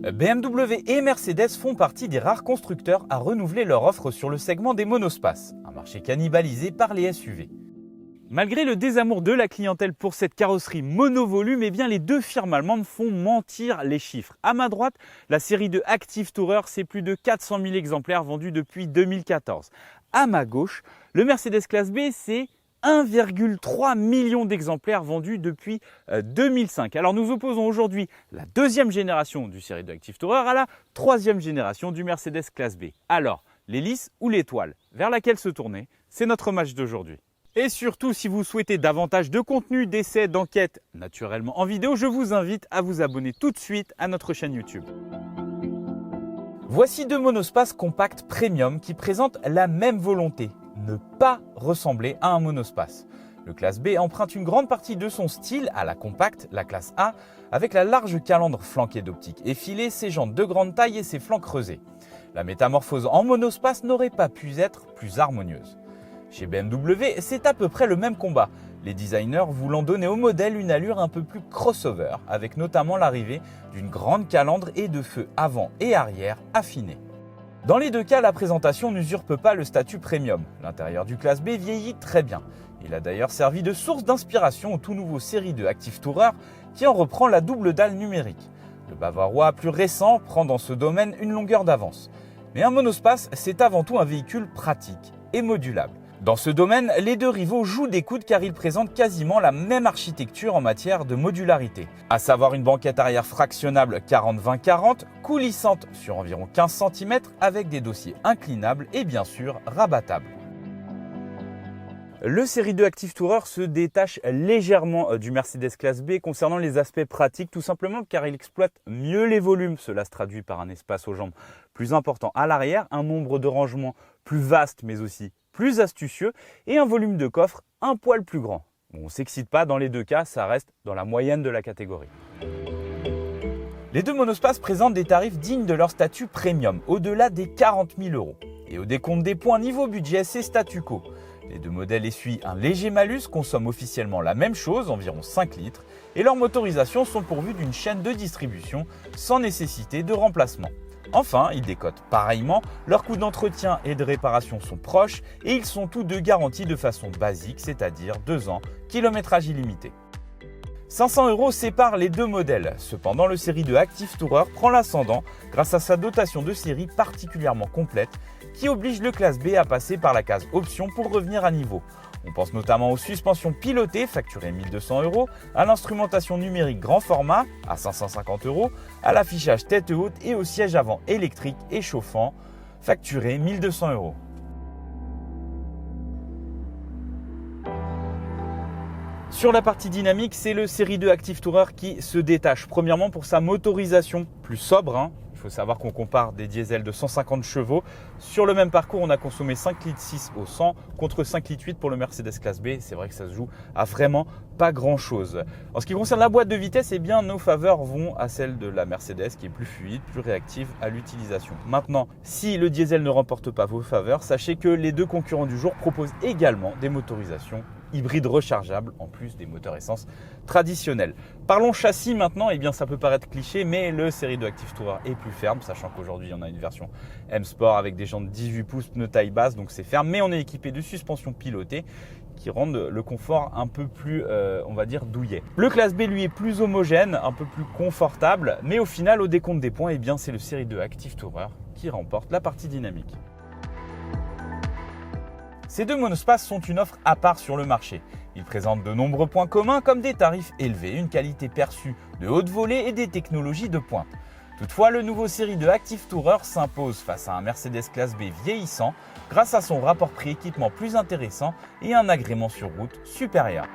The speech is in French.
BMW et Mercedes font partie des rares constructeurs à renouveler leur offre sur le segment des monospaces, un marché cannibalisé par les SUV. Malgré le désamour de la clientèle pour cette carrosserie monovolume, eh bien les deux firmes allemandes font mentir les chiffres. À ma droite, la série de Active Tourer, c'est plus de 400 000 exemplaires vendus depuis 2014. À ma gauche, le Mercedes Classe B, c'est 1,3 million d'exemplaires vendus depuis 2005. Alors nous opposons aujourd'hui la deuxième génération du série de Active Tourer à la troisième génération du Mercedes Classe B. Alors, l'hélice ou l'étoile, vers laquelle se tourner, c'est notre match d'aujourd'hui. Et surtout, si vous souhaitez davantage de contenu, d'essais, d'enquêtes, naturellement en vidéo, je vous invite à vous abonner tout de suite à notre chaîne YouTube. Voici deux monospaces compacts premium qui présentent la même volonté, ne pas ressembler à un monospace. Le Classe B emprunte une grande partie de son style à la compacte, la Classe A, avec la large calandre flanquée d'optiques effilées, ses jantes de grande taille et ses flancs creusés. La métamorphose en monospace n'aurait pas pu être plus harmonieuse. Chez BMW, c'est à peu près le même combat, les designers voulant donner au modèle une allure un peu plus crossover, avec notamment l'arrivée d'une grande calandre et de feux avant et arrière affinés. Dans les deux cas, la présentation n'usurpe pas le statut premium. L'intérieur du Classe B vieillit très bien. Il a d'ailleurs servi de source d'inspiration au tout nouveau série de Active Tourer qui en reprend la double dalle numérique. Le bavarois plus récent prend dans ce domaine une longueur d'avance. Mais un monospace, c'est avant tout un véhicule pratique et modulable. Dans ce domaine, les deux rivaux jouent des coudes car ils présentent quasiment la même architecture en matière de modularité, à savoir une banquette arrière fractionnable 40-20-40, coulissante sur environ 15 cm avec des dossiers inclinables et bien sûr rabattables. Le série 2 Active Tourer se détache légèrement du Mercedes Classe B concernant les aspects pratiques, tout simplement car il exploite mieux les volumes. Cela se traduit par un espace aux jambes plus important à l'arrière, un nombre de rangements plus vaste mais aussi plus astucieux et un volume de coffre un poil plus grand. On ne s'excite pas, dans les deux cas, ça reste dans la moyenne de la catégorie. Les deux monospaces présentent des tarifs dignes de leur statut premium, au-delà des 40 000 €. Et au décompte des points niveau budget, c'est statu quo. Les deux modèles essuient un léger malus, consomment officiellement la même chose, environ 5 litres, et leurs motorisations sont pourvues d'une chaîne de distribution sans nécessité de remplacement. Enfin, ils décotent pareillement, leurs coûts d'entretien et de réparation sont proches et ils sont tous deux garantis de façon basique, c'est-à-dire 2 ans, kilométrage illimité. 500 € séparent les deux modèles. Cependant, le série 2 Active Tourer prend l'ascendant grâce à sa dotation de série particulièrement complète qui oblige le Classe B à passer par la case option pour revenir à niveau. On pense notamment aux suspensions pilotées facturées 1 200 €, à l'instrumentation numérique grand format à 550 €, à l'affichage tête haute et au siège avant électrique et chauffant facturé 1 200 €. Sur la partie dynamique, c'est le série 2 Active Tourer qui se détache. Premièrement pour sa motorisation plus sobre. Il faut savoir qu'on compare des diesels de 150 chevaux. Sur le même parcours, on a consommé 5,6 litres au 100 contre 5,8 litres pour le Mercedes Classe B. C'est vrai que ça se joue à vraiment pas grand-chose. En ce qui concerne la boîte de vitesse, eh bien, nos faveurs vont à celle de la Mercedes qui est plus fluide, plus réactive à l'utilisation. Maintenant, si le diesel ne remporte pas vos faveurs, sachez que les deux concurrents du jour proposent également des motorisations hybrides rechargeables en plus des moteurs essence traditionnels. Parlons châssis maintenant, eh bien ça peut paraître cliché, mais le série 2 Active Tourer est plus ferme, sachant qu'aujourd'hui on a une version M Sport avec des jantes 18 pouces, pneus taille basse, donc c'est ferme, mais on est équipé de suspensions pilotées qui rendent le confort un peu plus, on va dire, douillet. Le Classe B lui est plus homogène, un peu plus confortable, mais au final, au décompte des points, eh bien c'est le série 2 Active Tourer qui remporte la partie dynamique. Ces deux monospaces sont une offre à part sur le marché. Ils présentent de nombreux points communs comme des tarifs élevés, une qualité perçue de haute volée et des technologies de pointe. Toutefois, le nouveau série 2 Active Tourer s'impose face à un Mercedes Classe B vieillissant grâce à son rapport prix-équipement plus intéressant et un agrément sur route supérieur.